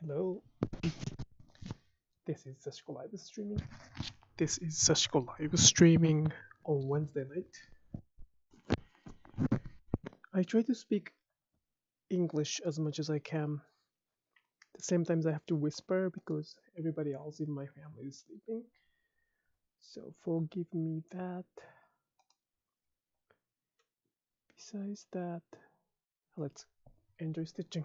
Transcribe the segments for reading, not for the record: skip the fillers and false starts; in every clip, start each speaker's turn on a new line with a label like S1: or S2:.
S1: Hello, this is Sashiko Live Streaming. This is Sashiko Live Streaming on Wednesday night. I try to speak English as much as I can. At the same time, I have to whisper because everybody else in my family is sleeping. So forgive me that. Besides that, let's enjoy stitching.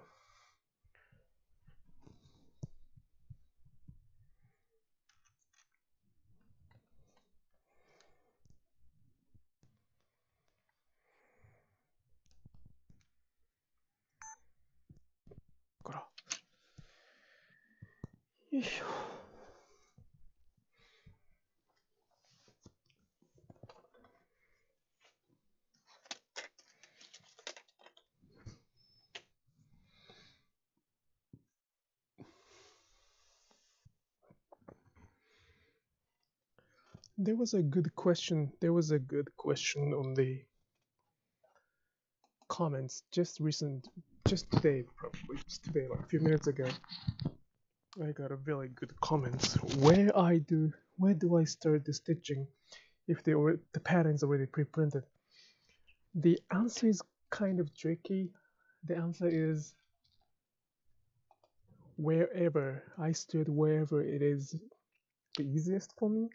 S1: There was a good question on the comments just today, like a few minutes ago. I got a very good comments. Where do I start the stitching if the pattern is already pre-printed? The answer is kind of tricky. The answer is wherever it is the easiest for me.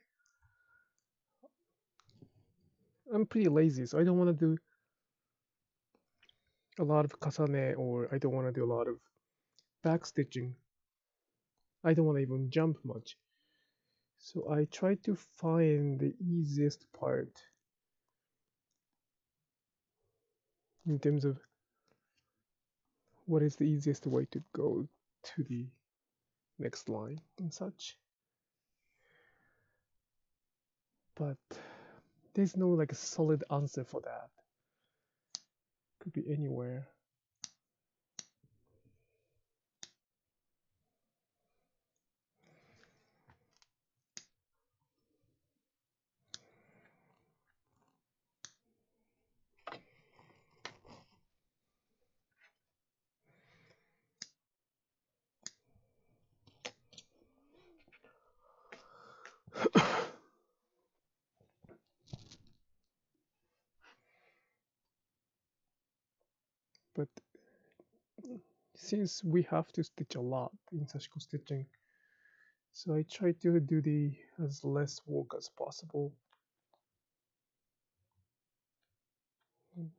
S1: I'm pretty lazy, so I don't want to do a lot of kasane, or I don't want to do a lot of back stitching. I don't want to even jump much. So I try to find the easiest part in terms of what is the easiest way to go to the next line and such. But there's no like a solid answer for that. Could be anywhere. But since we have to stitch a lot in Sashiko stitching, so I try to do as less work as possible,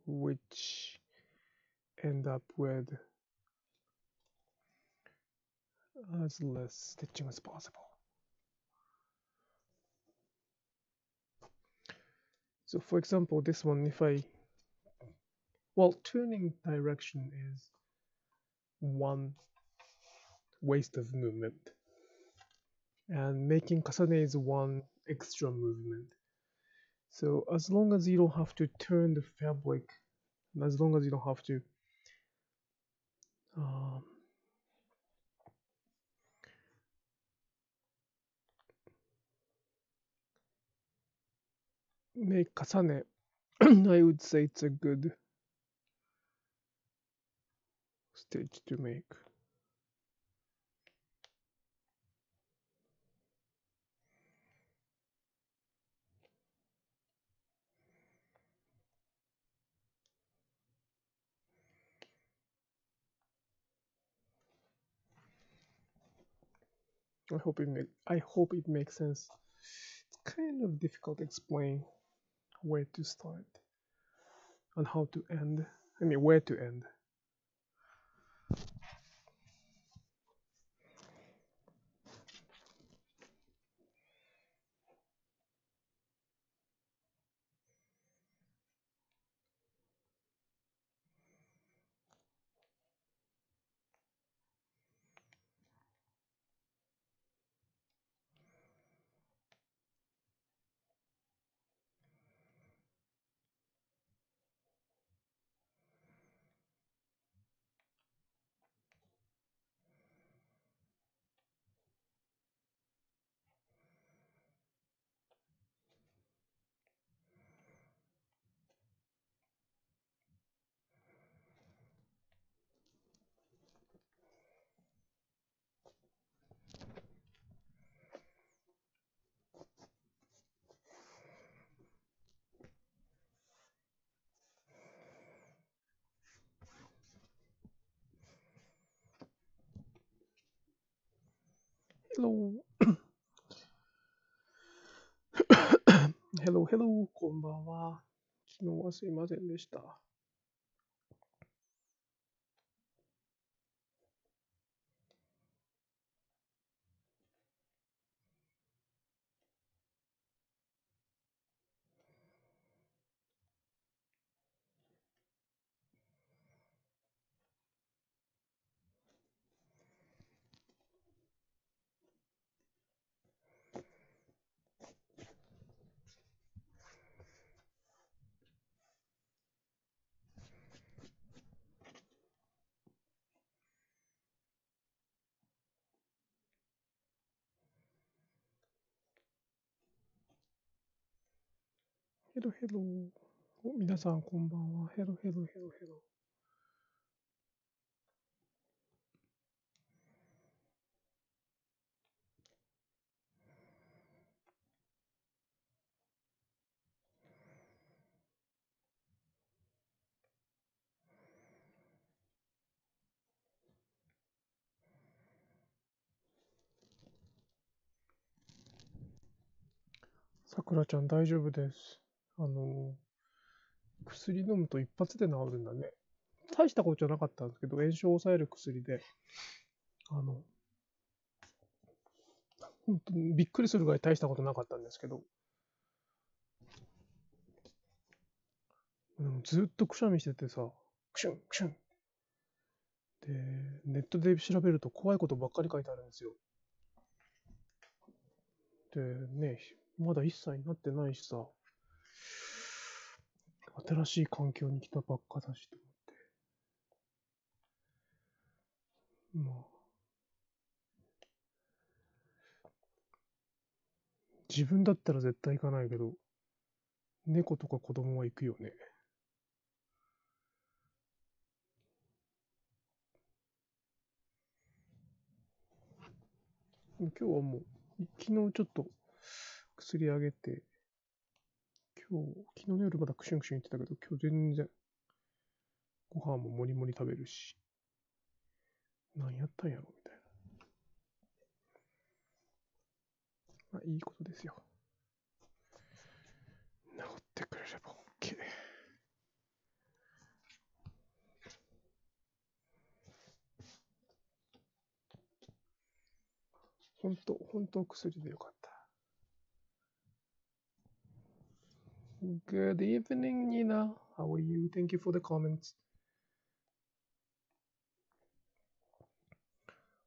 S1: which end up with as less stitching as possible. So for example, this one, turning direction is one waste of movement, and making kasane is one extra movement. So as long as you don't have to turn the fabric, and as long as you don't have to make kasane, I would say it's a good stitch to make. I hope it makes sense. It's kind of difficult to explain where to start and how to end. I mean, where to end. Hello. Hello, hello. こんばんは。昨日はすいませんでした。ヘロヘロ。皆さんこんばんは。ヘロヘロヘロヘロ。さくらちゃん大丈夫です。薬飲むと一発で治るんだね。大したことじゃなかったんですけど、炎症を抑える薬で、本当にびっくりするぐらい大したことなかったんですけど、ずっとくしゃみしててさ、クシュンクシュン。で、ネットで調べると怖いことばっかり書いてあるんですよ。でね、まだ1歳になってないしさ、新しい環境に来たばっかだしと思って。まあ、自分だったら絶対行かないけど、猫とか子供は行くよね。今日はもう、昨日ちょっと薬あげて、昨日の夜まだクシュンクシュン言ってたけど、今日全然ご飯ももりもり食べるし、何やったんやろみたいな。まあいいことですよ。治ってくれれば OK。本当薬でよかった。Good evening, Nina. How are you? Thank you for the comments.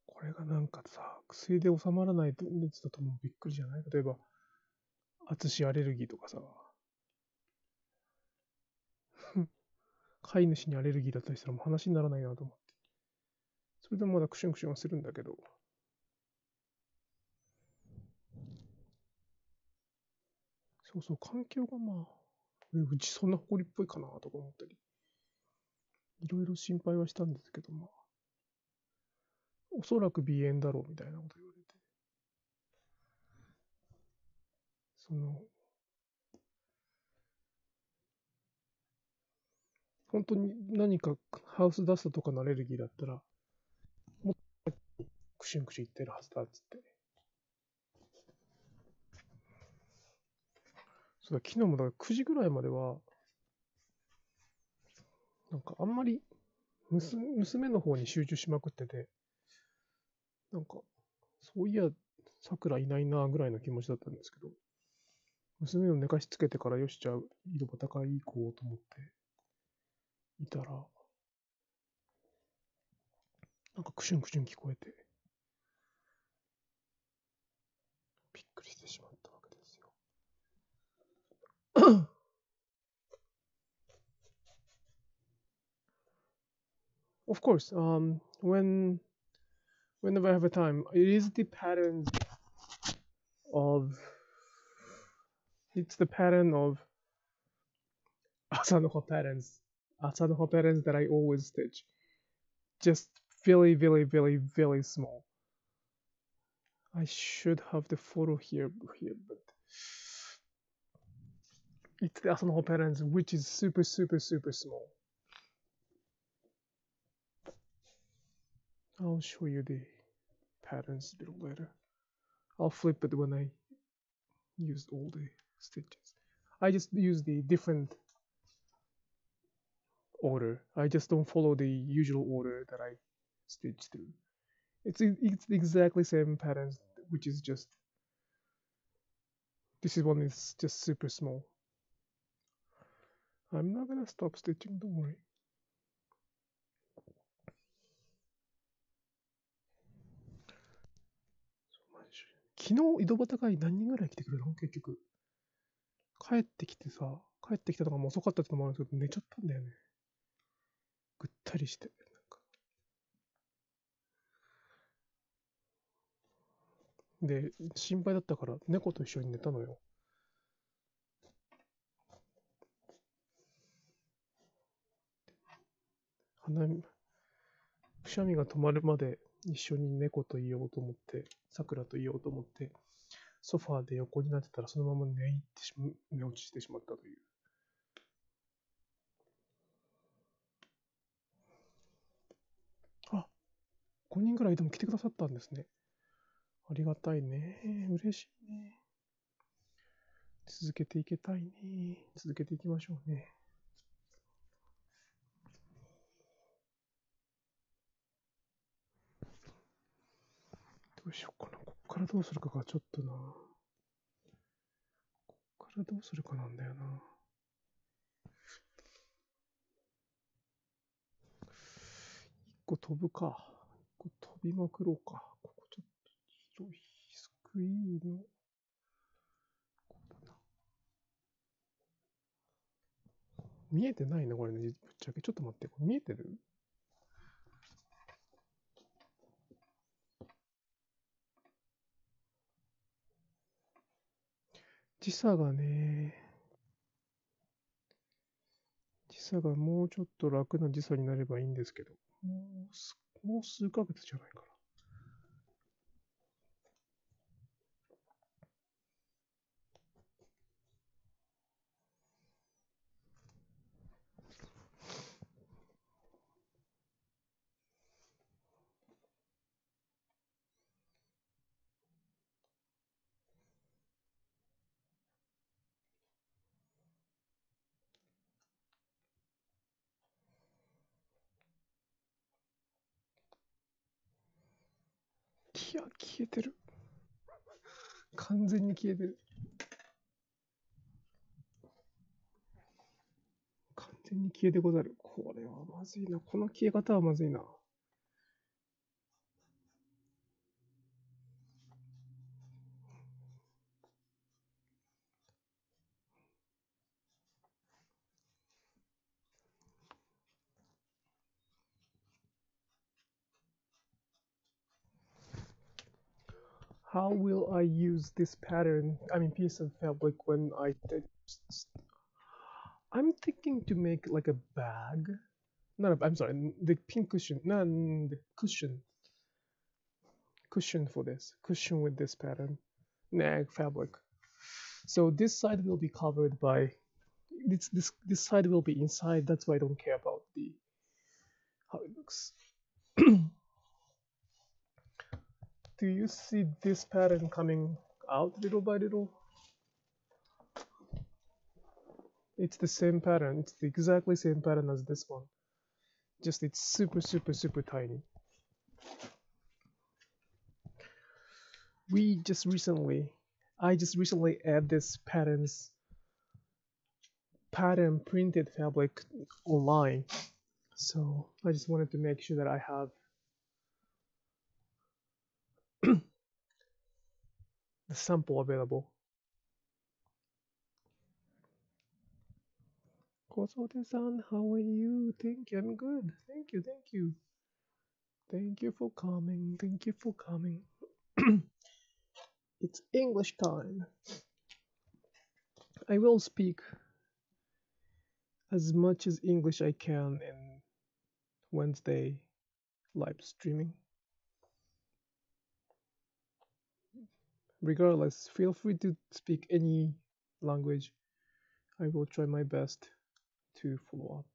S1: これがなんかさ、薬で収まらない熱だともうびっくりじゃない？例えば、Atsushiアレルギーとかさ、飼い主にアレルギーだったりしたらもう話にならないなと思って。それでもまだクシュンクシュンはするんだけど、そうそう、環境がまあ、うちそんな埃っぽいかなとか思ったり、いろいろ心配はしたんですけど、まあ、おそらく鼻炎だろうみたいなこと言われて、本当に何かハウスダストとかのアレルギーだったら、もっとクシュンクシュン言ってるはずだっつって。そうだ、昨日もだから9時ぐらいまでは、なんかあんまり娘の方に集中しまくってて、なんか、そういや、桜いないなぐらいの気持ちだったんですけど、娘を寝かしつけてからよし、じゃあ、井戸端会行こうと思っていたら、なんかクシュンクシュン聞こえて、びっくりしてしまったわけですよ。Of course, whenever I have a time, it is the pattern of, it's the pattern of Asanoha patterns that I always stitch. Just very, very, very, very small. I should have the photo here, but it's the Asanoha patterns, which is super, super, super small. I'll show you the patterns a little later. I'll flip it when I use all the stitches. I just use the different order. I just don't follow the usual order that I stitch through. It's exactly same patterns, which is just this is one is just super small. I'm not gonna stop stitching, don't worry.昨日井戸端会何人ぐらい来てくれるの結局。帰ってきてさ、帰ってきたのがもう遅かったってのもあるんですけど、寝ちゃったんだよね。ぐったりして。で、心配だったから猫と一緒に寝たのよ。くしゃみが止まるまで一緒に猫と言おうと思って、さくらと言おうと思って、ソファーで横になってたらそのまま寝落ちしてしまったという。あ、5人くらいでも来てくださったんですね。ありがたいね。嬉しいね。続けていきたいね。続けていきましょうね。どうしようかな。こっからどうするかがちょっとな。こっからどうするかなんだよな。一個飛ぶか。一個飛びまくろうか。ここちょっとスクイーンの。こうだな。見えてないな、これね。ぶっちゃけ。ちょっと待って。これ見えてる？時差がね、時差がもうちょっと楽な時差になればいいんですけど、もう数ヶ月じゃないかな。いや、消えてる。完全に消えてる。完全に消えてござる。これはまずいな。この消え方はまずいな。How will I use this pattern, piece of fabric when I'm thinking to make like a bag. I'm sorry, the pink cushion. No, the cushion for this. Cushion with this pattern. Fabric. So this side will be covered by this side will be inside. That's why I don't care about how it looks. Do you see this pattern coming out little by little? It's the same pattern. It's the exactly same pattern as this one. Just it's super tiny. I just recently add this pattern printed fabric online. So I just wanted to make sure that I have the sample available. Kosote-san, how are you? Thank you, I'm good. Thank you. Thank you for coming. It's English time. I will speak as much as English I can in Wednesday live streaming. Regardless, feel free to speak any language. I will try my best to follow up.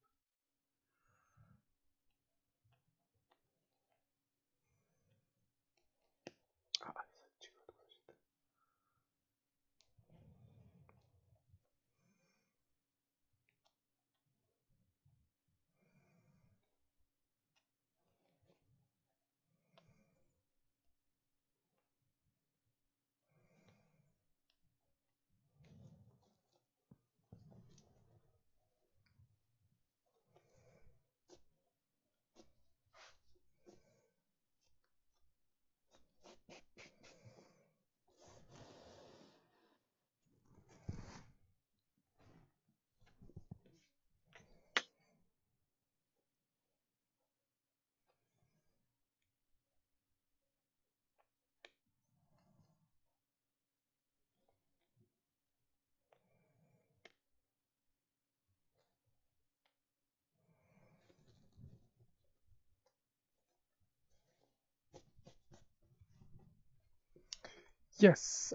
S1: Yes,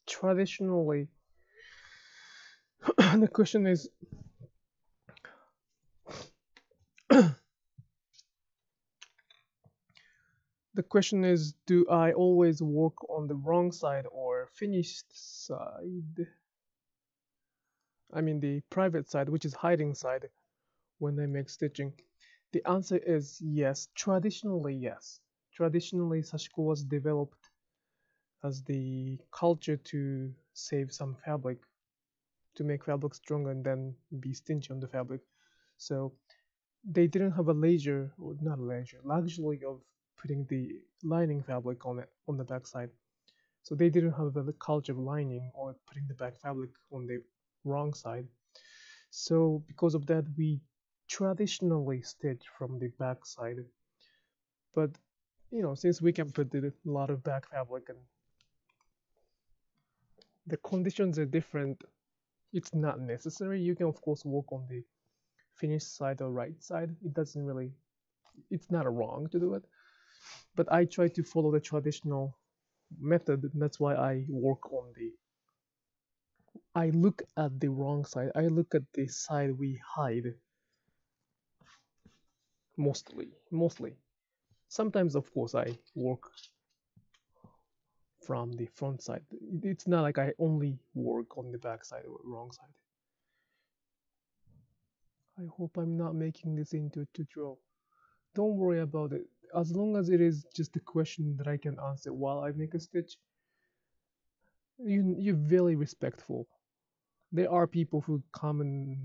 S1: traditionally, the question is, do I always work on the wrong side or finished side? I mean the private side, which is hiding side, when I make stitching. The answer is yes. Traditionally, yes. Traditionally, Sashiko was developed as the culture to save some fabric, to make fabric stronger and then be stingy on the fabric. So they didn't have a leisure, or not leisure, luxury of putting the lining fabric on it on the back side. So they didn't have a culture of lining or putting the back fabric on the wrong side. So because of that, we traditionally stitch from the back side. But since we can put a lot of back fabric and the conditions are different, it's not necessary. You can of course work on the finished side or right side. It's not wrong to do it. But I try to follow the traditional method. That's why I look at the wrong side. I look at the side we hide mostly. Sometimes of course I work from the front side. It's not like I only work on the back side or wrong side. I hope I'm not making this into a tutorial. Don't worry about it. As long as it is just a question that I can answer while I make a stitch, you're very respectful. There are people who come and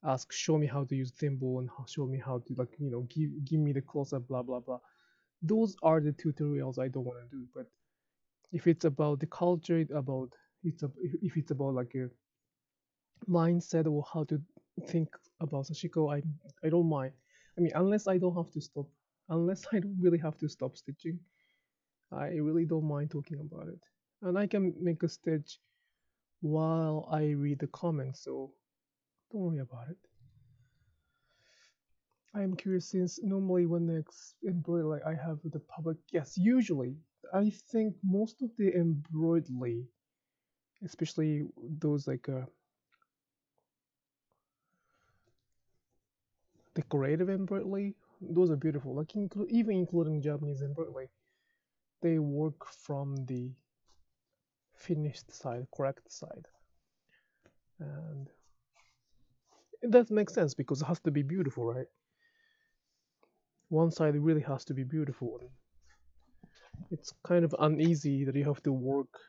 S1: ask, show me how to use thimble and show me how to give me the close-up, blah blah blah. Those are the tutorials I don't want to do. But if it's about the culture, if it's about like a mindset or how to think about Sashiko, I don't mind. I mean, unless I don't really have to stop stitching, I really don't mind talking about it. And I can make a stitch while I read the comments, so don't worry about it. I am curious since normally when I embroidery, I have the public. Yes, usually I think most of the embroidery, especially those decorative embroidery, those are beautiful. Like even including Japanese embroidery, they work from the finished side, correct side, and that makes sense because it has to be beautiful, right? One side really has to be beautiful, and it's kind of uneasy that you have to work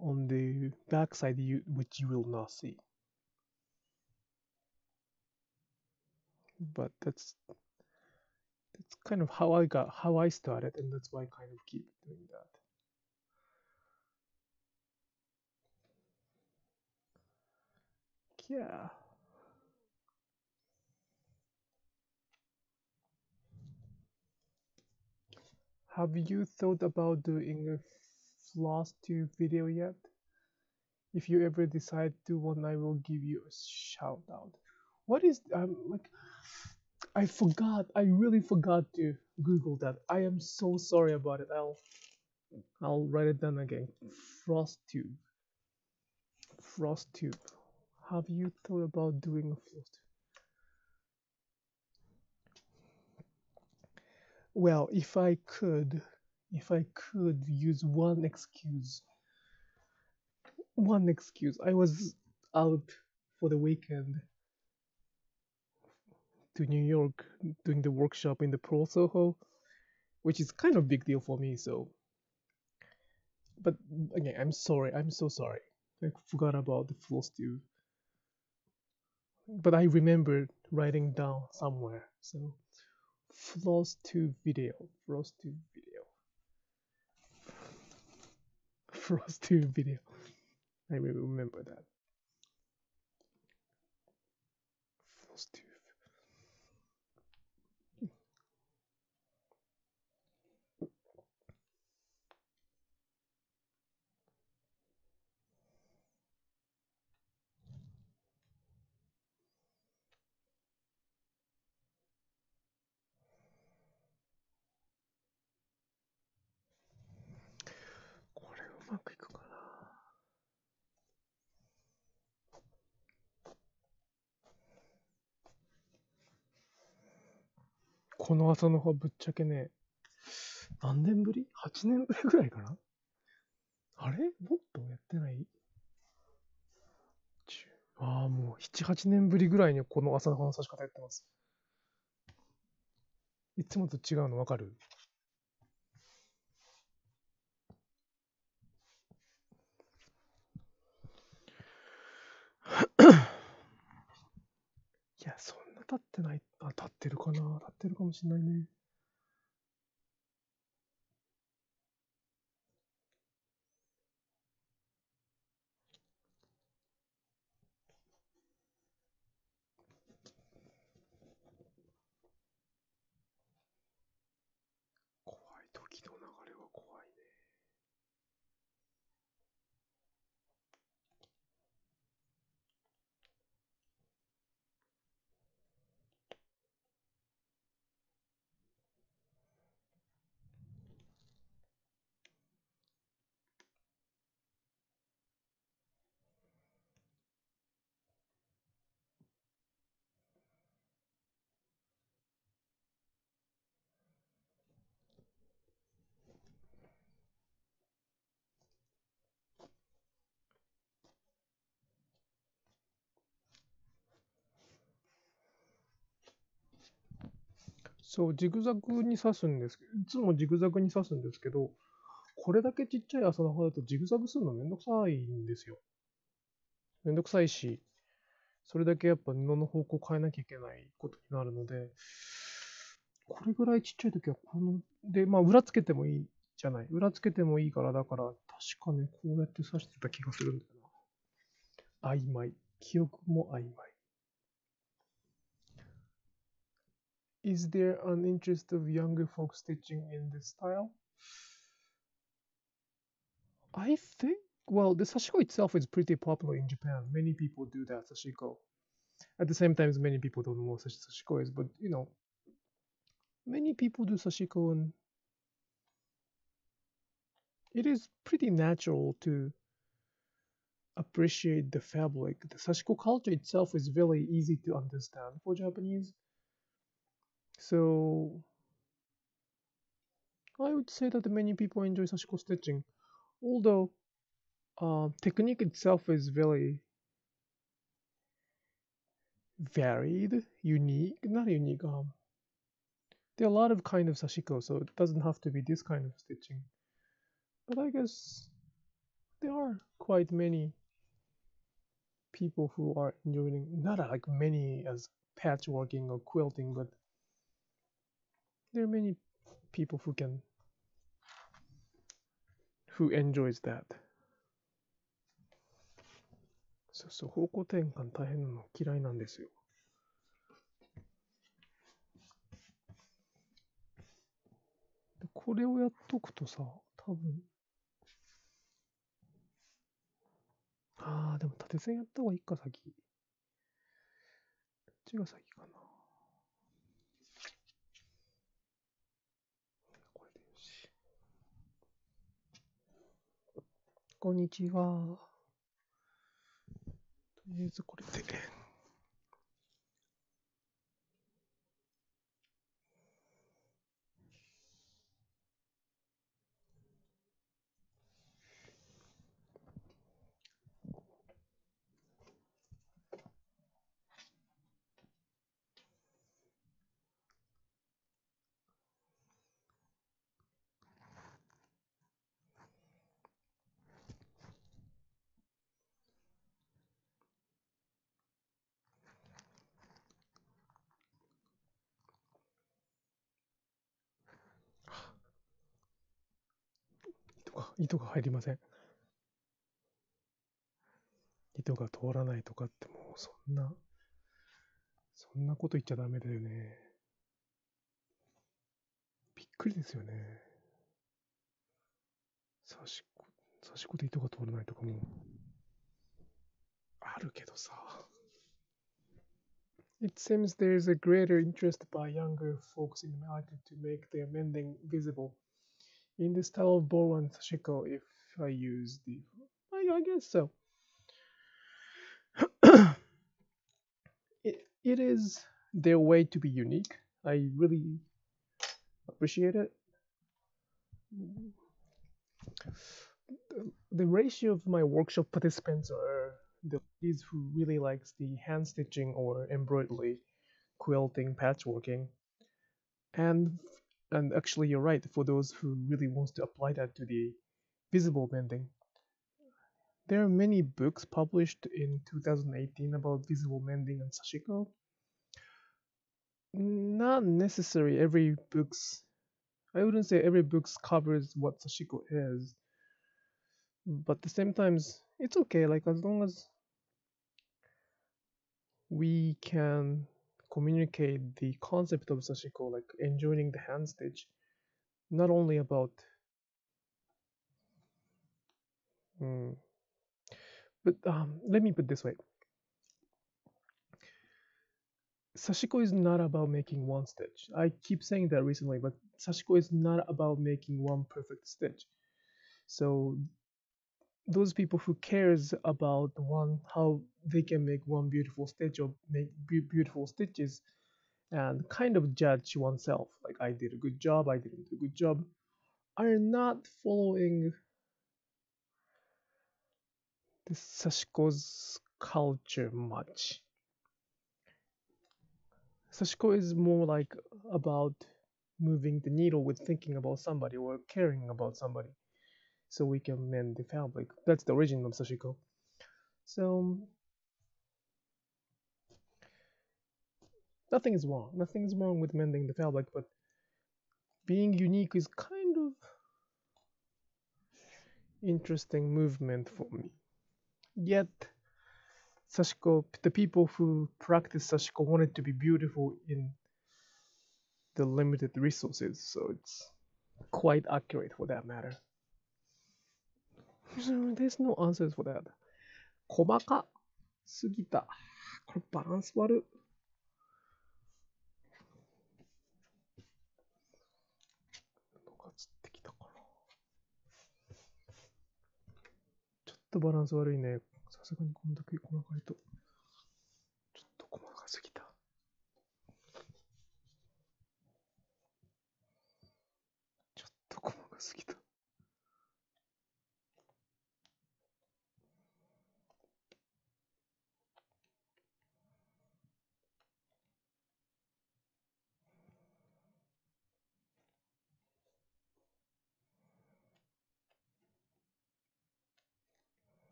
S1: on the back side, which you will not see. But that's kind of how I started, and that's why I kind of keep doing that. Yeah. Have you thought about doing a floss tube video yet? If you ever decide to one, I will give you a shout out. What is like? I forgot. I really forgot to Google that. I am so sorry about it. I'll write it down again. Frost tube. Frost tube. Have you thought about doing a frost tube? Well, if I could use one excuse. I was out for the weekend to New York doing the workshop in the Pro Soho, which is kind of big deal for me. So, but again, I'm sorry. I'm so sorry. I forgot about the floss tube. But I remembered writing down somewhere. So, floss tube video. Floss tube video. Floss tube video. I remember that. Floss tube. まくいくかな。この朝の葉ぶっちゃけね、何年ぶり ?8 年ぶりぐらいかな。あれもっとやってない？ああ、もう7、8年ぶりぐらいにこの朝の葉の刺し方やってます。いつもと違うのわかる？いや、そんな経ってない。あ、経ってるかな。経ってるかもしれないね。怖い。時の流れは怖いね。そう、ジグザグに刺すんですけど、いつもジグザグに刺すんですけど、これだけちっちゃい麻の葉だとジグザグするのめんどくさいんですよ。めんどくさいし、それだけやっぱ布の方向変えなきゃいけないことになるので、これぐらいちっちゃい時はこの、で、まあ裏つけてもいいじゃない。裏つけてもいいから、だから確かね、こうやって刺してた気がするんだよな。曖昧。記憶も曖昧。Is there an interest of younger folk stitching in this style? I think, well, the Sashiko itself is pretty popular in Japan. Many people do that Sashiko. At the same time, many people don't know what Sashiko is, but you know, many people do Sashiko, and it is pretty natural to appreciate the fabric. The Sashiko culture itself is very easy to understand for Japanese. So I would say that many people enjoy Sashiko stitching, although technique itself is very varied, unique, not unique. There are a lot of kind of Sashiko, so it doesn't have to be this kind of stitching. But I guess there are quite many people who are enjoying, not like many as patchworking or quilting, but there are many people who enjoys that. そうそう、方向転換大変なの嫌いなんですよ。でこれをやっとくとさ、多分。でも縦線やった方がいいか、先。どっちが先かな。これでよし。こんにちは。とりあえずこれで。糸が入りません。糸が通らないとかってもうそんなこと言っちゃダメだよね。びっくりですよね。刺し子で糸が通らないとかもあるけどさ。It seems there is a greater interest by younger folks in the market to make their mending visible. In the style of Bowen Sashiko, if I use the. I guess so. It is their way to be unique. I really appreciate it. The ratio of my workshop participants are the ladies who really likes the hand stitching or embroidery, quilting, patchworking, and actually you're right, for those who really wants to apply that to the visible mending. There are many books published in 2018 about visible mending and Sashiko. Not necessary every books. I wouldn't say every books covers what Sashiko is, but at the same times it's okay. Like as long as we can communicate the concept of Sashiko, like enjoying the hand stitch, not only about. But let me put it this way. Sashiko is not about making one stitch. I keep saying that recently, but Sashiko is not about making one perfect stitch. So those people who cares about how they can make one beautiful stitch or make beautiful stitches and kind of judge oneself, like I did a good job, I didn't do a good job, are not following the Sashiko's culture much. Sashiko is more like about moving the needle with thinking about somebody or caring about somebody, so we can mend the fabric. That's the origin of Sashiko. So nothing is wrong. Nothing is wrong with mending the fabric, but being unique is kind of interesting movement for me. Yet Sashiko, the people who practice Sashiko want it to be beautiful in the limited resources, so it's quite accurate for that matter. So there's no answers for that. 細かすぎた。これバランス悪い。のがつってきたかな。ちょっとバランス悪いね。さすがにこんだけ細かいと。ちょっと細かすぎた。ちょっと細かすぎた。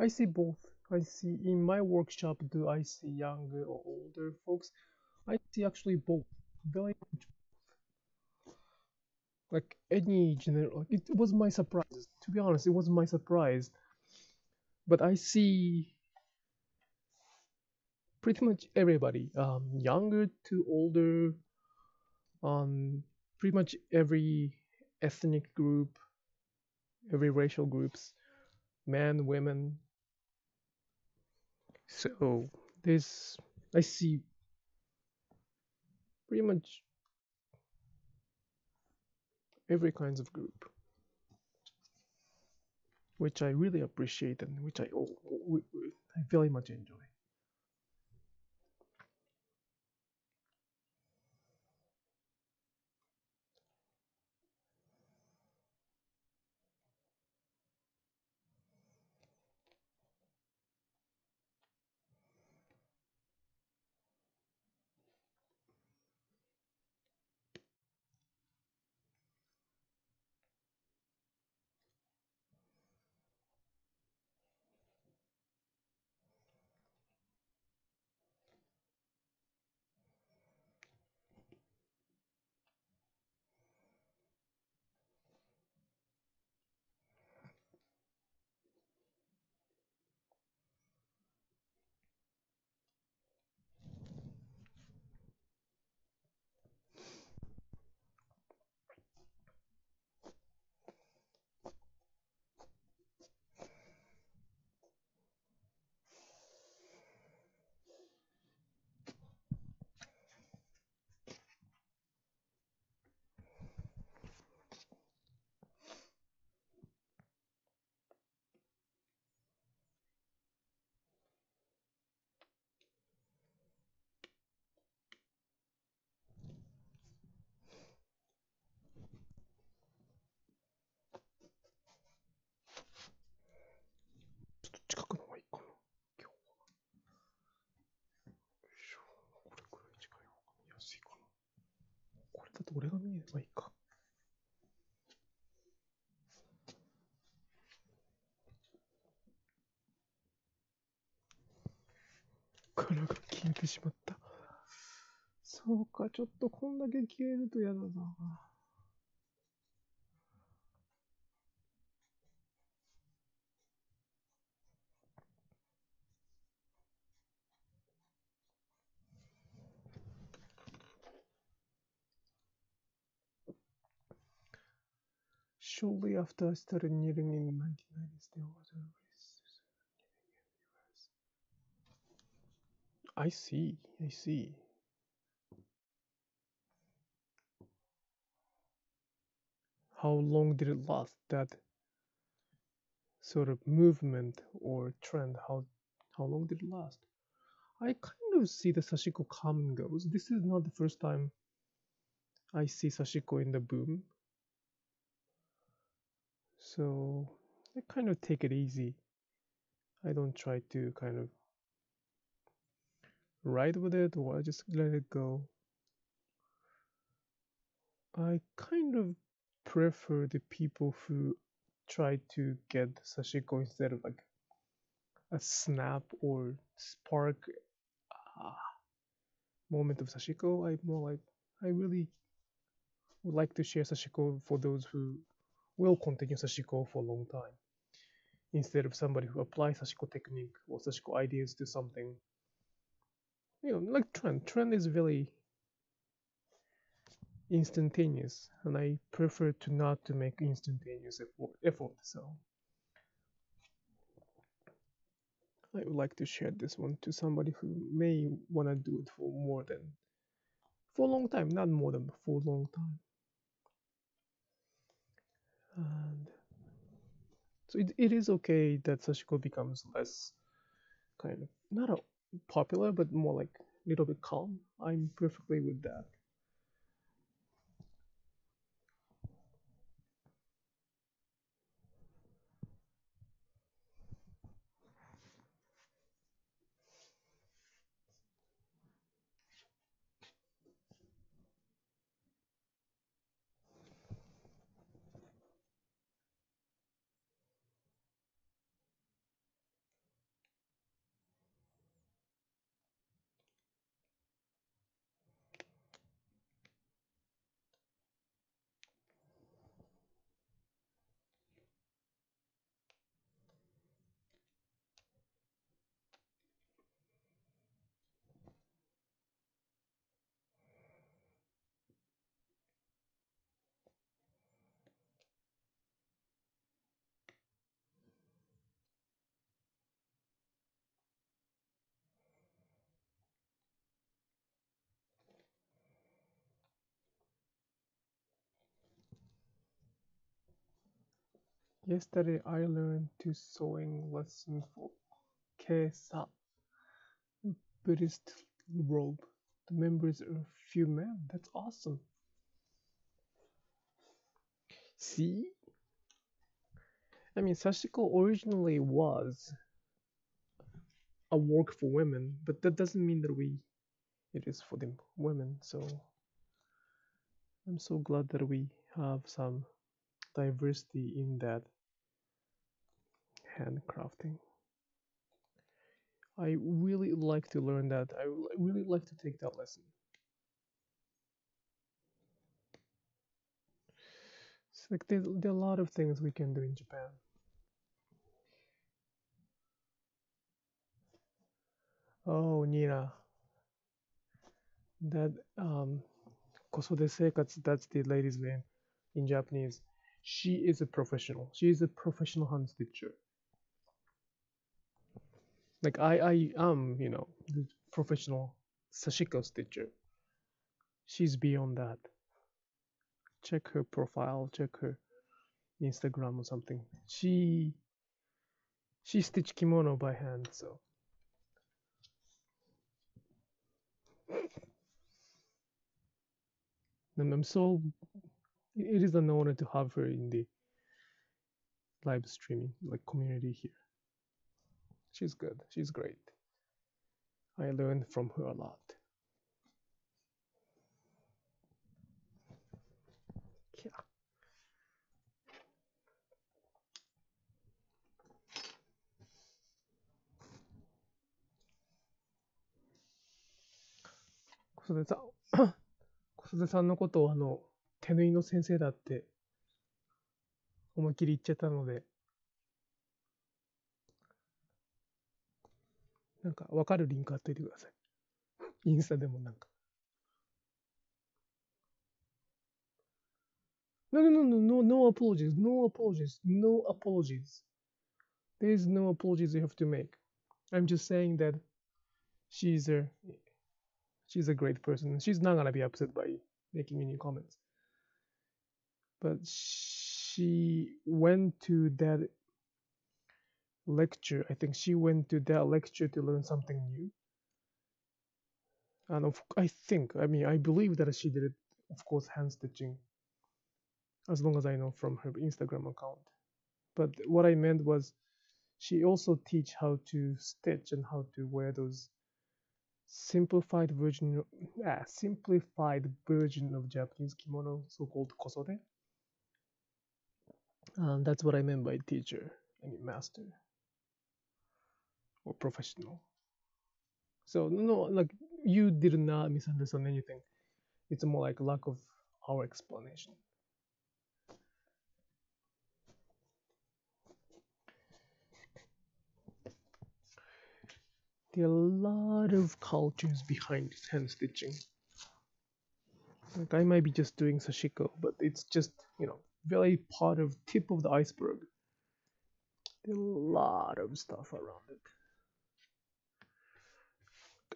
S1: I see both. I see in my workshop, do I see younger or older folks? I see actually both. Very much. Like any general, it was my surprise. To be honest, it was my surprise. But I see pretty much everybody, younger to older, pretty much every ethnic group, every racial groups, men, women. So this I see pretty much every kinds of group, which I really appreciate and which I very much enjoy. だって俺が見えばいいか。これが消えてしまった。そうか、ちょっとこんだけ消えると嫌だな。Shortly after I started knitting in the 1990s, there was a I see. How long did it last? That sort of movement or trend, how long did it last? I kind of see the Sashiko come and goes. This is not the first time I see Sashiko in the boom. So I kind of take it easy. I don't try to kind of ride with it or I just let it go. I kind of prefer the people who try to get Sashiko instead of like a snap or spark moment of Sashiko. I really would like to share Sashiko for those who will continue Sashiko for a long time, instead of somebody who applies Sashiko technique or Sashiko ideas to something. You know, like trend. Trend is really instantaneous, and I prefer to not to make instantaneous effort. So I would like to share this one to somebody who may want to do it for a long time, not more than for a long time. And so it is okay that Sashiko becomes less kind of not a popular, but more like a little bit calm. I'm perfectly with that. Yesterday I learned to sewing lesson for Kesa, Buddhist robe. The members are a few men. That's awesome. See? I mean, Sashiko originally was a work for women, but that doesn't mean that it is for the women. So I'm so glad that we have some diversity in that handcrafting. I really like to learn that. I really like to take that lesson. It's like there are a lot of things we can do in Japan. Oh, Nina. That Kosode Seikatsu, that's the lady's name in Japanese. She is a professional. She is a professional hand stitcher. Like I am, you know, the professional Sashiko stitcher. She's beyond that. Check her profile, check her Instagram or something. She stitched kimono by hand, so I'm so it is an honor to have her in the live streaming like community here. She's good. She's great. I learned from her a lot. 小袖さん、小袖さんのことを手縫いの先生だって思いっきり言っちゃったので、なんかわかるリンク貼っといてください。インスタでもなんか。No apologies, no apologies, no apologies. There is no apologies you have to make. I'm just saying that she's a great person. She's not gonna be upset by making any comments. But she went to that lecture. I think she went to that lecture to learn something new. And I believe that she did it, of course, hand stitching, as long as I know from her Instagram account. But what I meant was she also teach how to stitch and how to wear those simplified version of Japanese kimono, so-called kosode. That's what I meant by teacher. I mean master or professional. So no, like you did not misunderstand anything. It's more like lack of our explanation. There are a lot of cultures behind hand stitching. Like I might be just doing Sashiko, but it's just, very part of tip of the iceberg. There are a lot of stuff around it.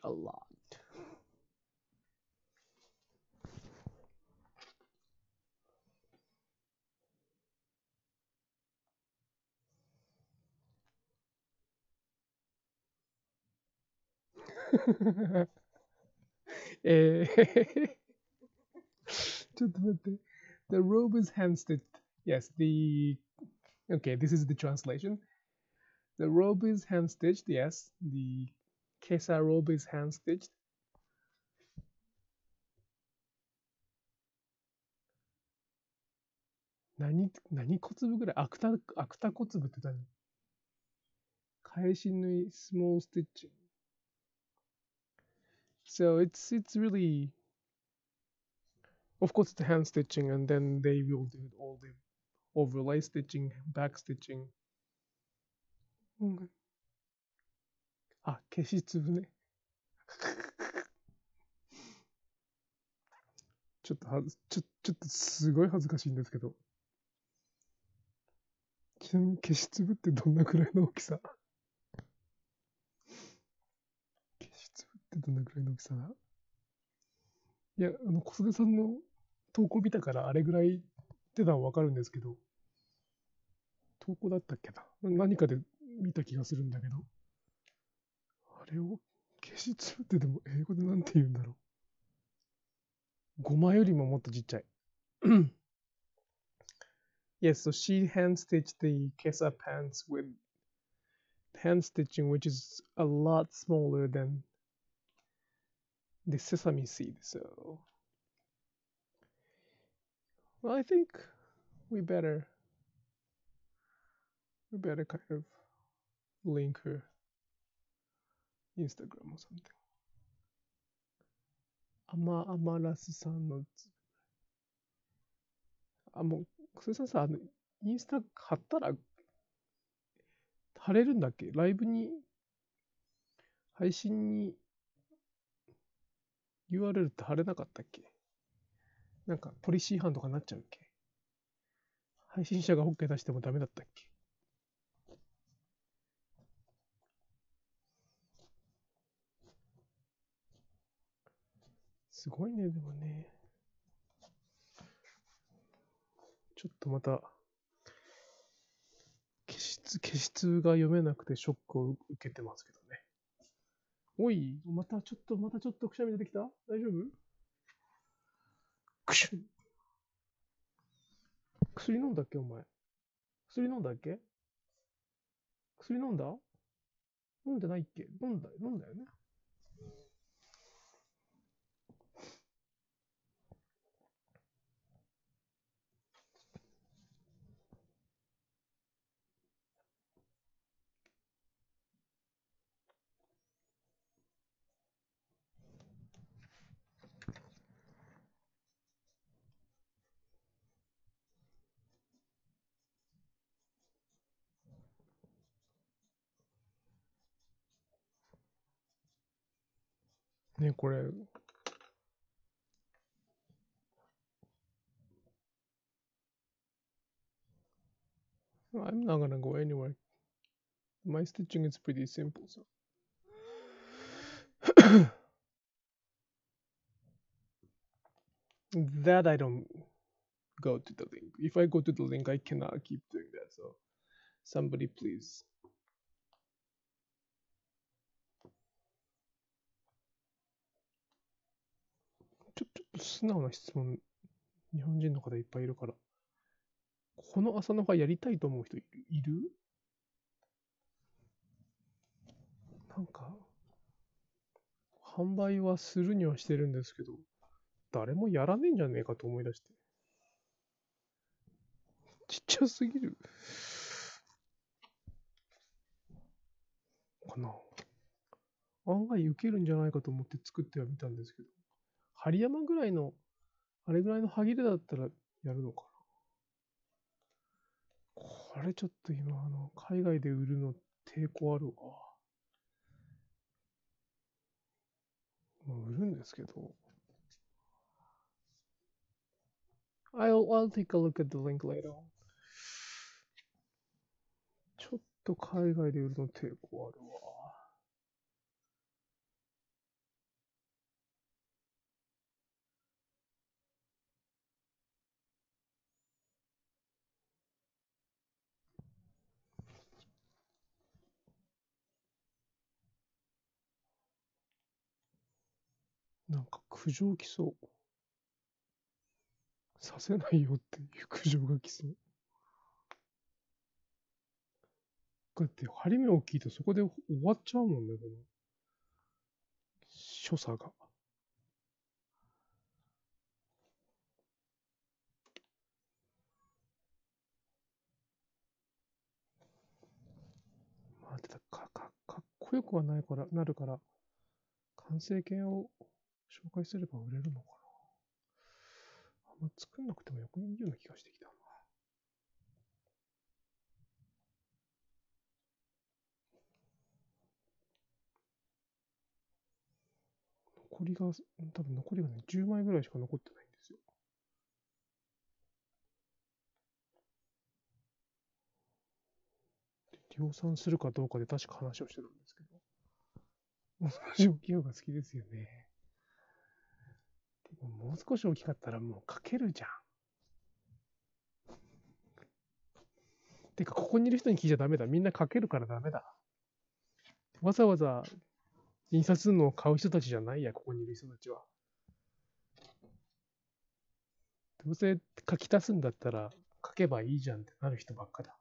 S1: A lot. The robe is hand stitched. Yes, okay, this is the translation. The robe is hand stitched, yes. The kesa robe is hand stitched.何小粒ぐらい芥小粒って何返し縫い small stitching. So it's really, of course, it's hand stitching, and then they will do all the overlay stitching, back stitching. あ、消し粒ね。ちょっとすごい恥ずかしいんですけど。ちなみに消し粒ってどんなくらいの大きさ？消し粒ってどんなくらいの大きさだ？いや、小菅さんの投稿見たからあれぐらいってのはわかるんですけど、投稿だったっけな？何かで見た気がするんだけど、あれを消し粒ってでも英語でなんて言うんだろう。5枚よりももっとちっちゃい。Yes, so she hand stitched the kesa pants with hand stitching, which is a lot smaller than the sesame seed. So, well, I think we better kind of link her Instagram or something. アマラスさんのもうそれさインスタ貼ったら貼れるんだっけ？ライブに配信に URL って貼れなかったっけ？なんかポリシー違反とかなっちゃうっけ？配信者が OK 出してもダメだったっけ？すごいね、でもね。ちょっとまた消失が読めなくてショックを受けてますけどね。おい、またちょっとくしゃみ出てきた？大丈夫？くしゅ薬飲んだっけお前？薬飲んだっけ？薬飲んだ？飲んでないっけ？飲んだよね。ね、これ。I'm not gonna go anywhere. My stitching is pretty simple, so. That I don't go to the link. If I go to the link, I cannot keep doing that. So, somebody please. ちょっと素直な質問、日本人の方いっぱいいるから。この朝の葉やりたいと思う人いる？なんか、販売はするにはしてるんですけど、誰もやらねえんじゃねえかと思い出して。ちっちゃすぎる。かな。案外受けるんじゃないかと思って作ってはみたんですけど、針山ぐらいの、あれぐらいの歯切れだったらやるのかな。これちょっと今、海外で売るの抵抗あるわ。売るんですけど。I'll take a look at the link later on. ちょっと海外で売るの抵抗あるわ。なんか苦情来そう。させないよっていう苦情が来そう。だって針目大きいとそこで終わっちゃうもんね、この所作が。まあ、かっこよくはないから、なるから、完成形を紹介すれば売れるのかな。あんま作んなくてもよくいいような気がしてきたな。多分残りがね、10枚ぐらいしか残ってないんですよ。量産するかどうかで確か話をしてたんですけど。私大きい方が好きですよね。でももう少し大きかったらもう書けるじゃん。てか、ここにいる人に聞いちゃダメだ。みんな書けるからダメだ。わざわざ印刷するのを買う人たちじゃないや、ここにいる人たちは。どうせ書き足すんだったら書けばいいじゃんってなる人ばっかだ。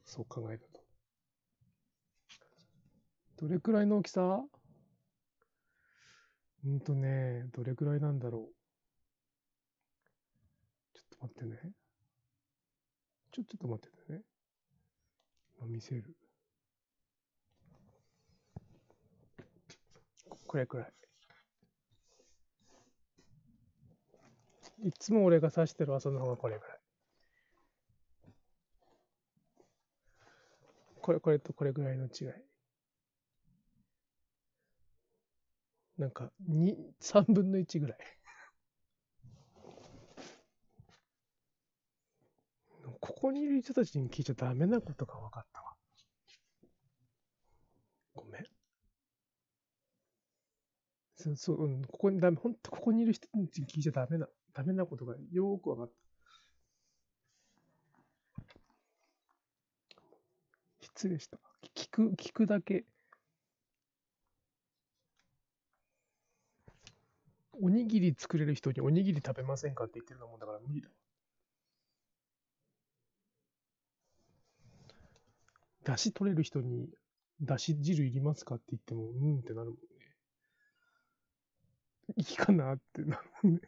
S1: そう考えると。どれくらいの大きさ？どれくらいなんだろう。ちょっと待ってね。ちょっと待っててね。今見せる。これくらい。いつも俺が指してる朝の方がこれくらい。これとこれぐらいの違い。なんか、3分の1ぐらい。ここにいる人たちに聞いちゃダメなことが分かったわ。ごめん。ここに本当ここにいる人たちに聞いちゃダメなことがよーく分かった。失礼した。聞くだけ。おにぎり作れる人におにぎり食べませんかって言ってるのもんだから無理だ。だし取れる人にだし汁いりますかって言ってもってなるもんね。いいかなってなるもんね。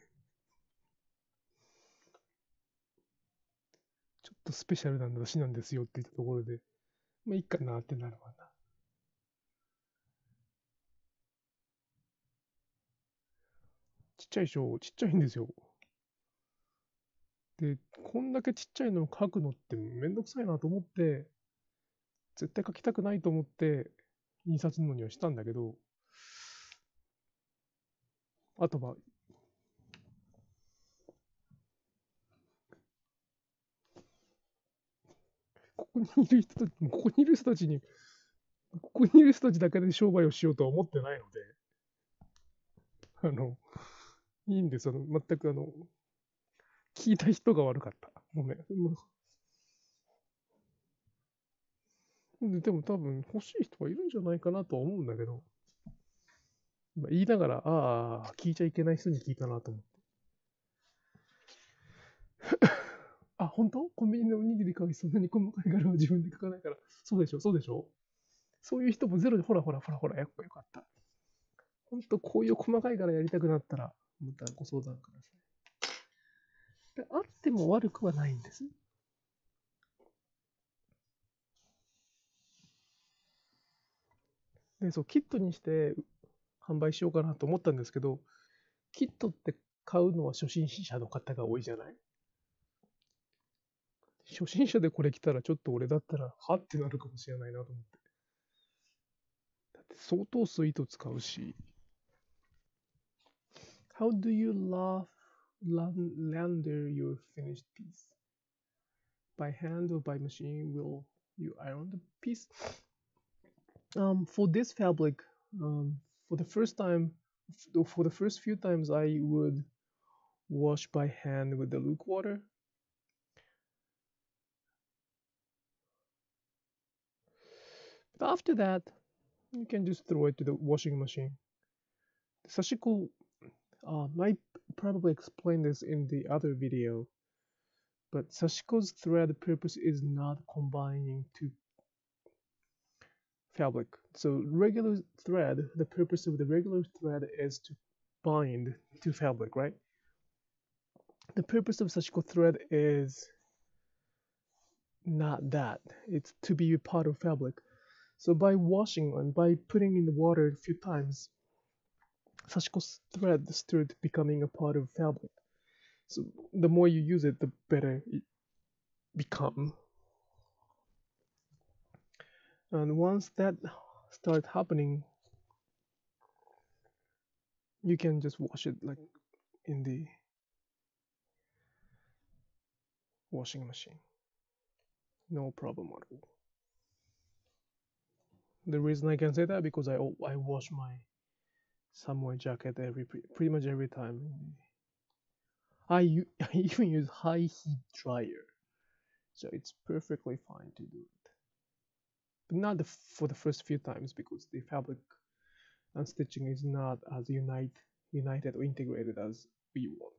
S1: ちょっとスペシャルなだしなんですよって言ったところで、まあいいかなってなるわな。ちっちゃいでしょ？ちっちゃいんですよ。で、こんだけちっちゃいのを書くのってめんどくさいなと思って、絶対書きたくないと思って、印刷のにはしたんだけど、あとは、ここにいる人たち、ここにいる人たちに、ここにいる人たちだけで商売をしようとは思ってないので、いいんです。全く聞いた人が悪かった。ごめん。でも多分欲しい人はいるんじゃないかなとは思うんだけど、言いながら、聞いちゃいけない人に聞いたなと思って。あ、本当？コンビニのおにぎり買うそんなに細かい柄を自分で書かないから。そうでしょ、そうでしょ。そういう人もゼロで、ほら、やっぱよかった。本当こういう細かい柄やりたくなったら、またご相談ください。あっても悪くはないんです。で、そう、キットにして販売しようかなと思ったんですけど、キットって買うのは初心者の方が多いじゃない？初心者でこれ来たらちょっと俺だったら、はってなるかもしれないなと思って。だって相当数糸使うし。How do you lander your finished piece? By hand or by machine will you iron the piece? For this fabric, for the first few times, I would wash by hand with the luke water. But after that, you can just throw it to the washing machine. Sashiko, I probably explained this in the other video, but Sashiko's thread purpose is not combining two fabric. So regular thread, the purpose of the regular thread is to bind to fabric, right? The purpose of Sashiko thread is not that. It's to be a part of fabric. So by washing and by putting in the water a few times, Sashiko's thread started becoming a part of fabric. So the more you use it, the better it becomes. And once that starts happening, you can just wash it like in the washing machine. No problem at all. The reason I can say that because I wash my samurai jacket pretty much every time. I even use high heat dryer, so it's perfectly fine to do it. But not for the first few times because the fabric and stitching is not as united or integrated as we want.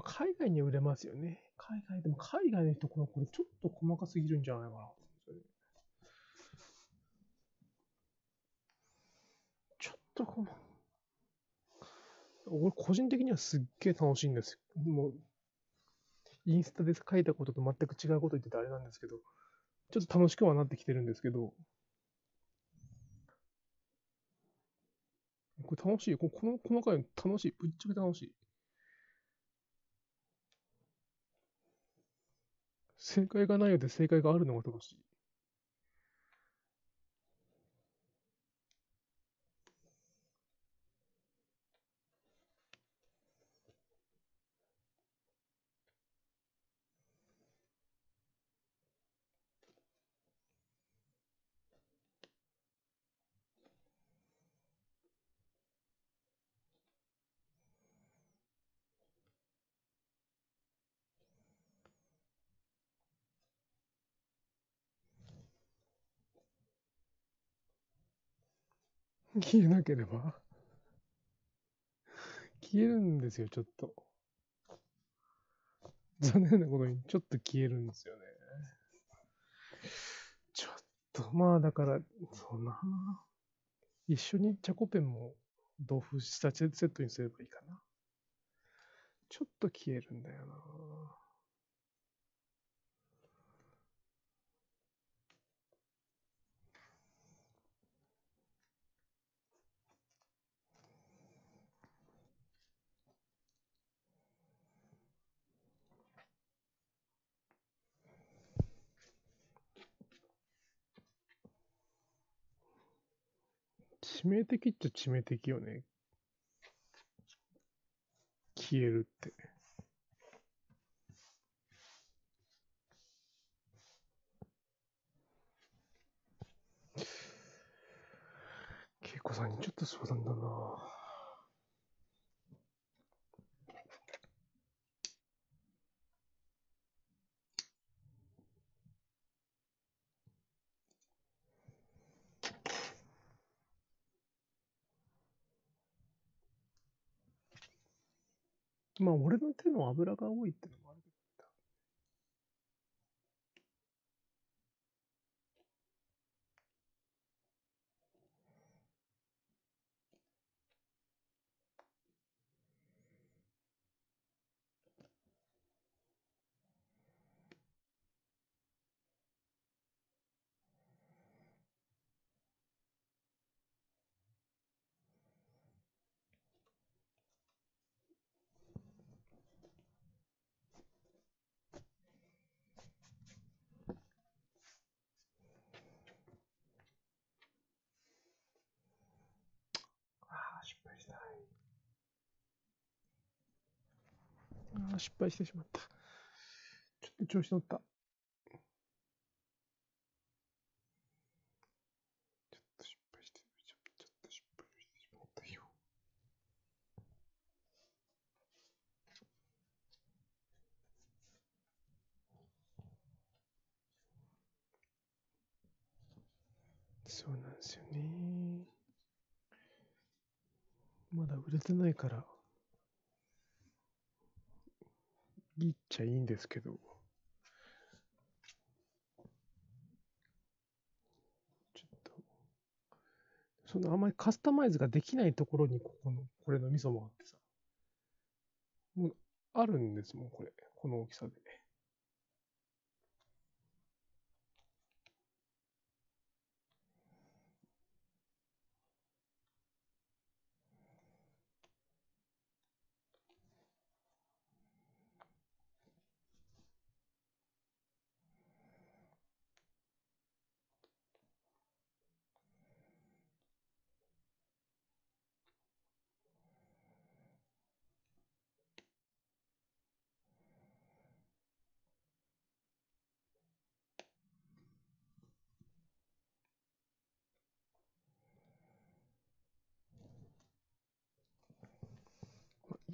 S1: 海外に売れますよね。海外の人これちょっと細かすぎるんじゃないかな。ちょっと俺個人的にはすっげえ楽しいんですよ。もうインスタで書いたことと全く違うこと言っててあれなんですけど、ちょっと楽しくはなってきてるんですけど、これ楽しい。この細かいの楽しい。ぶっちゃけ楽しい。正解がないようで正解があるのが楽しい。消えなければ消えるんですよ、ちょっと。残念なことに、ちょっと消えるんですよね。ちょっと、まあだから、そうな。一緒にチャコペンも同封したセットにすればいいかな。ちょっと消えるんだよな。致命的っちゃ致命的よね。消えるって。恵子さんにちょっと相談だな。まあ俺の手の油が多いってのもあるけど。失敗した。失敗してしまった。ちょっと調子乗った。ちょっと失敗してしまったよ。そうなんですよね。まだ売れてないからいいっちゃいいんですけど、ちょっとあんまりカスタマイズができないところにこれの味噌もあってさ、もうあるんですもん、この大きさで。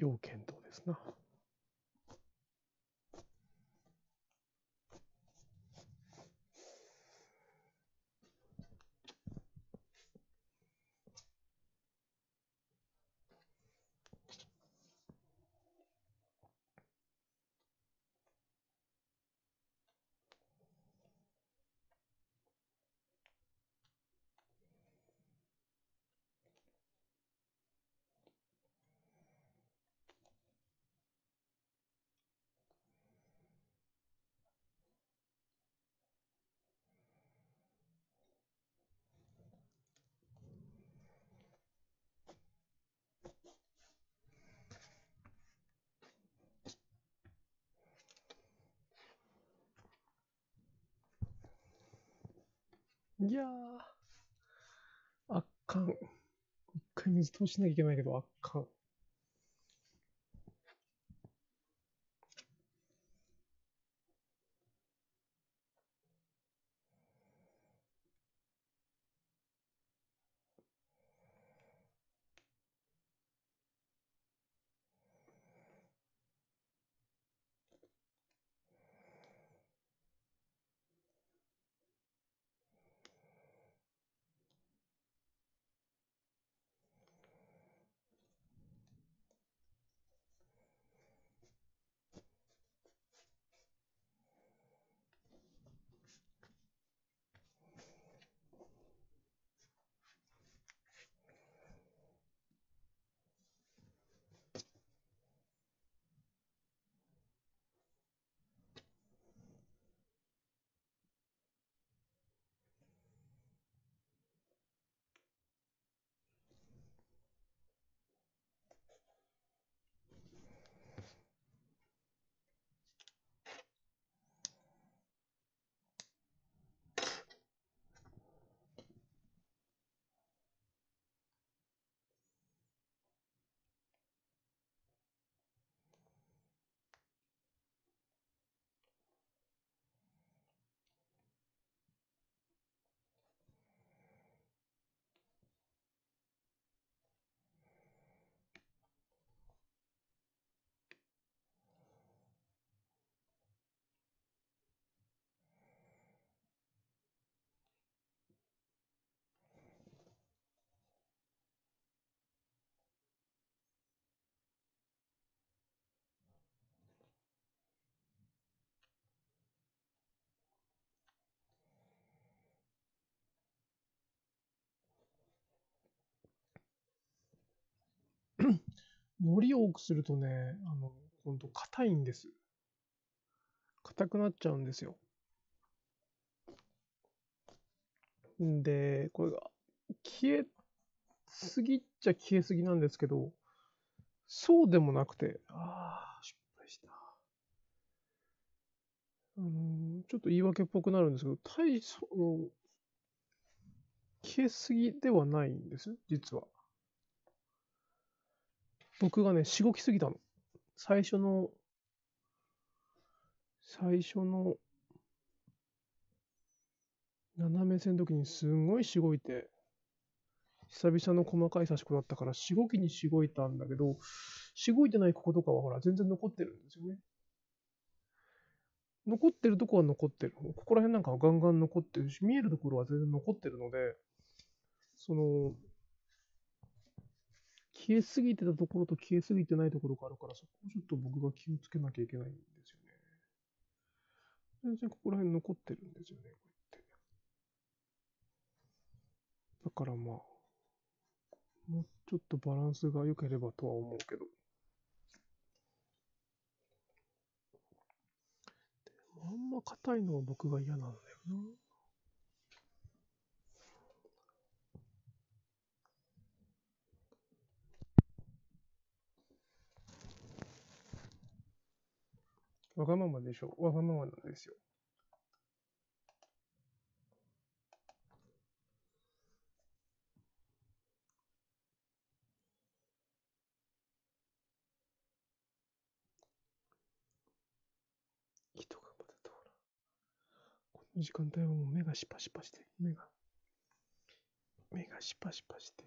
S1: 要検討ですな。いやー、あかん。一回水通しなきゃいけないけど、あかん。糊を多くするとね、ほんと硬いんです。硬くなっちゃうんですよ。んで、これが消えすぎっちゃ消えすぎなんですけど、そうでもなくて、失敗した。ちょっと言い訳っぽくなるんですけど、消えすぎではないんです、実は。僕がね、しごきすぎたの。最初の斜め線の時にすんごいしごいて、久々の細かい刺し子だったから、しごきにしごいたんだけど、しごいてないこことかはほら、全然残ってるんですよね。残ってるとこは残ってる。ここら辺なんかはガンガン残ってるし、見えるところは全然残ってるので、消えすぎてたところと消えすぎてないところがあるから、そこをちょっと僕が気をつけなきゃいけないんですよね。全然ここら辺残ってるんですよね、こうやって。だからまあ、もうちょっとバランスが良ければとは思うけど。あんま硬いのは僕が嫌なんだよな。わがままでしょ。わがままなんですよ。人がまだ通らん。この時間帯はもう目がシパシパして、目がシパシパして。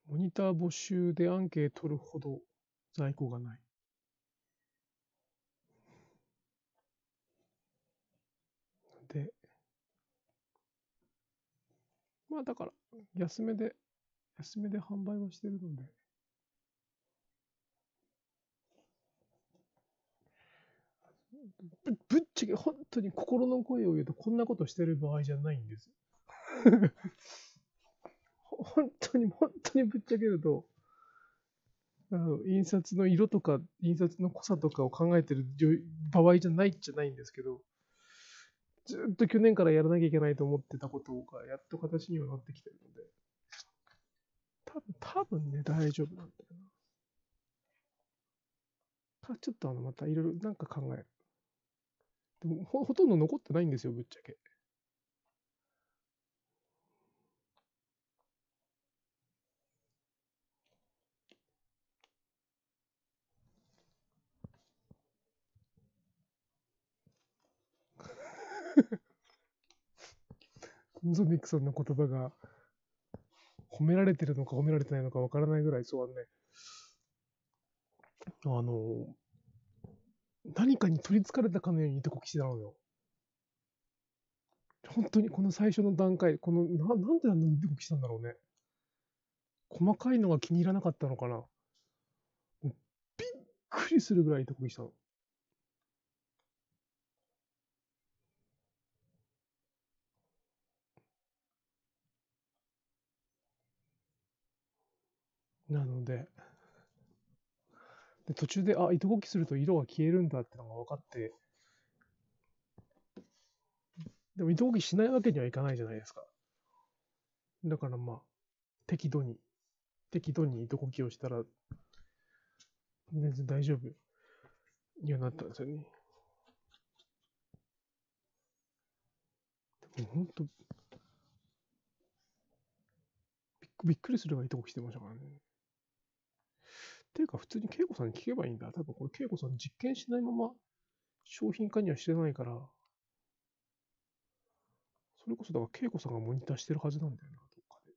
S1: モニター募集でアンケート取るほど在庫がない。で、まあだから、安めで販売はしてるので、ぶっちゃけ本当に心の声を言うとこんなことしてる場合じゃないんです。本当にぶっちゃけると、印刷の色とか、印刷の濃さとかを考えてる場合じゃないじゃないんですけど、ずっと去年からやらなきゃいけないと思ってたことが、やっと形にはなってきてるので、多分ね、大丈夫なんだよな。ちょっとまたいろいろなんか考える。でもほとんど残ってないんですよ、ぶっちゃけ。ゾミックさんの言葉が褒められてるのか褒められてないのかわからないぐらい、そうね、何かに取り憑かれたかのように糸こきしてたのよ。本当にこの最初の段階、なんであんなに糸こきしたんだろうね。細かいのが気に入らなかったのかな。びっくりするぐらい糸こきしたの。なので、途中で、糸こきすると色が消えるんだってのが分かって、でも糸こきしないわけにはいかないじゃないですか。だからまあ、適度に糸こきをしたら、全然大丈夫にはなったんですよね。でも本当、びっくりするぐらい糸こきしてましたからね。っていうか、普通に恵子さんに聞けばいいんだ。多分これ恵子さん実験しないまま商品化にはしてないから、それこそだから恵子さんがモニターしてるはずなんだよな、どっかで。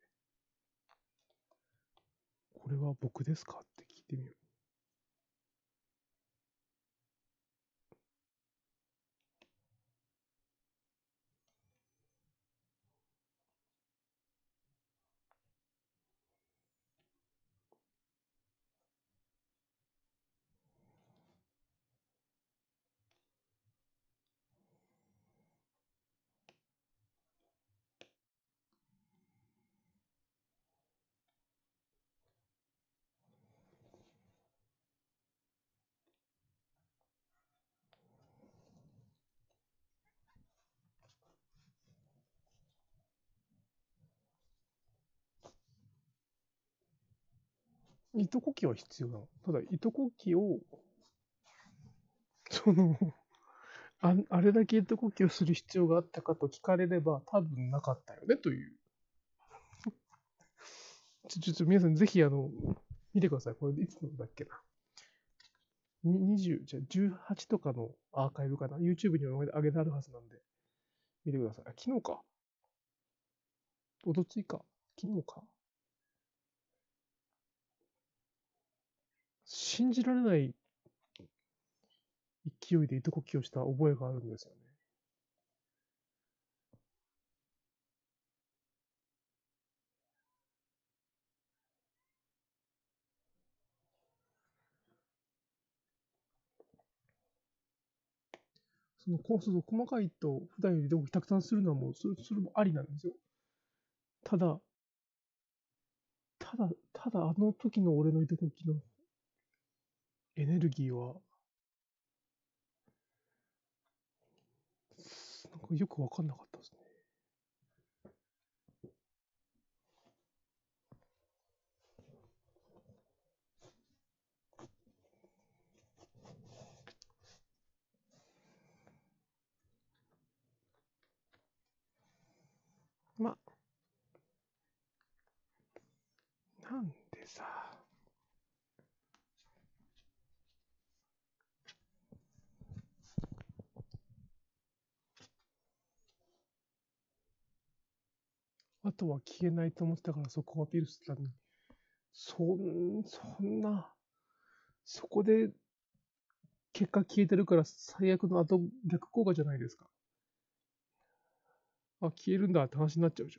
S1: これは僕ですかって聞いてみよう。糸こきは必要なの。ただ、糸こきを、あれだけ糸こきをする必要があったかと聞かれれば、多分なかったよねという。ちょっと皆さんぜひ見てください。これいつのだっけな。20、じゃあ18とかのアーカイブかな。YouTube にも上げてあるはずなんで、見てください。昨日か。おとついか。昨日か。信じられない勢いで糸こきをした覚えがあるんですよね。細かい糸、普段より糸こきたくさんするのはもう、それもありなんですよ。ただ、あの時の俺の糸こきのエネルギーは、なんかよくわかんなかったですね。ま、なんでさ、あとは消えないと思ってたからそこをアピールしてたのに、そんな、そこで結果消えてるから最悪の逆効果じゃないですか。あ、消えるんだって話になっちゃうじ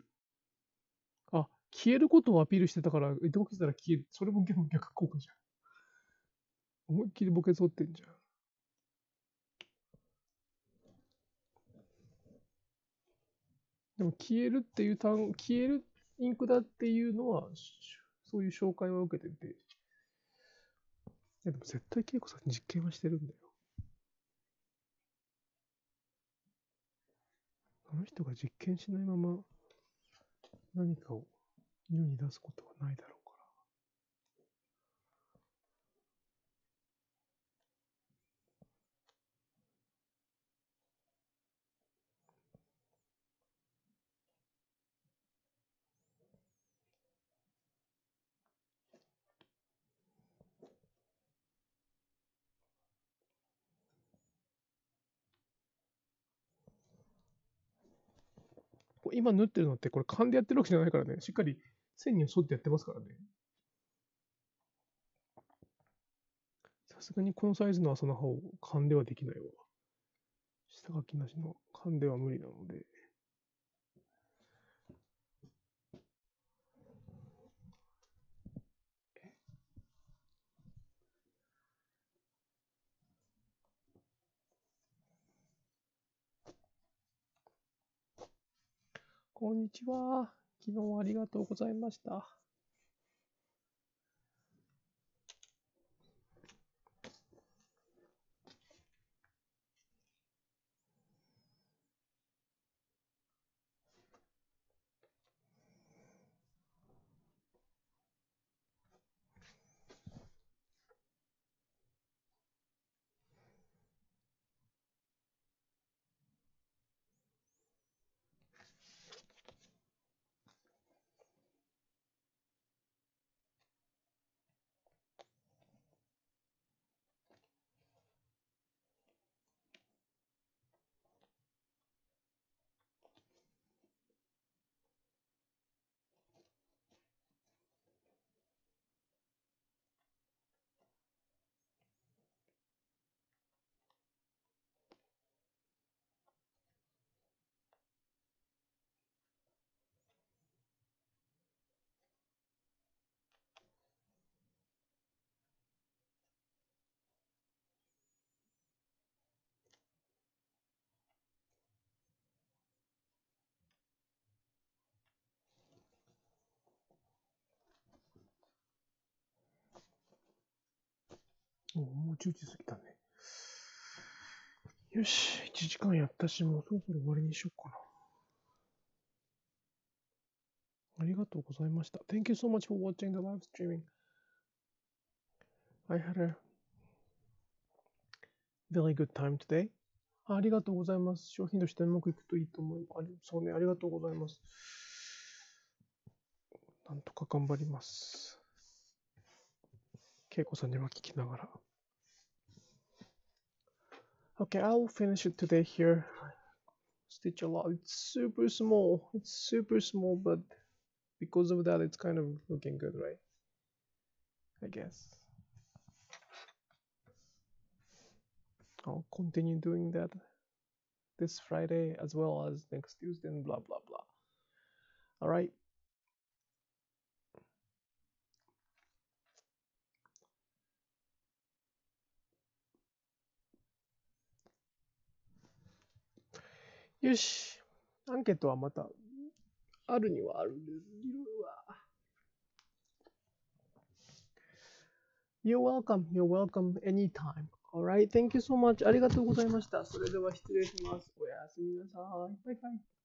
S1: ゃん。あ、消えることをアピールしてたから、糸こきしたら消える。それも逆効果じゃん。思いっきりボケ取ってんじゃん。でも消えるっていう消えるインクだっていうのは、そういう紹介を受けてて。いやでも絶対恵子さん実験はしてるんだよ。あの人が実験しないまま何かを世に出すことはないだろうから。今縫ってるのってこれ勘でやってるわけじゃないからね。しっかり線に沿ってやってますからね。さすがにこのサイズの麻の葉を勘ではできないわ。下書きなしの勘では無理なので。こんにちは。昨日はありがとうございました。もう10時過ぎたね。よし、1時間やったし、もうそろそろ終わりにしようかな。ありがとうございました。Thank you so much for watching the live streaming. I had a very good time today. ありがとうございます。商品としてうまくいくといいと思います。そうね、ありがとうございます。なんとか頑張ります。恵子さんには聞きながら。Okay, I'll finish it today here. Stitch a lot. It's super small. It's super small, but because of that, it's kind of looking good, right? I guess. I'll continue doing that this Friday as well as next Tuesday and blah blah blah. All right. Yosh. アンケートはまたあるにはあるんです。You're welcome. You're welcome anytime. Alright. Thank you so much. ありがとうございました。それでは失礼します。おやすみなさい。バイバイ。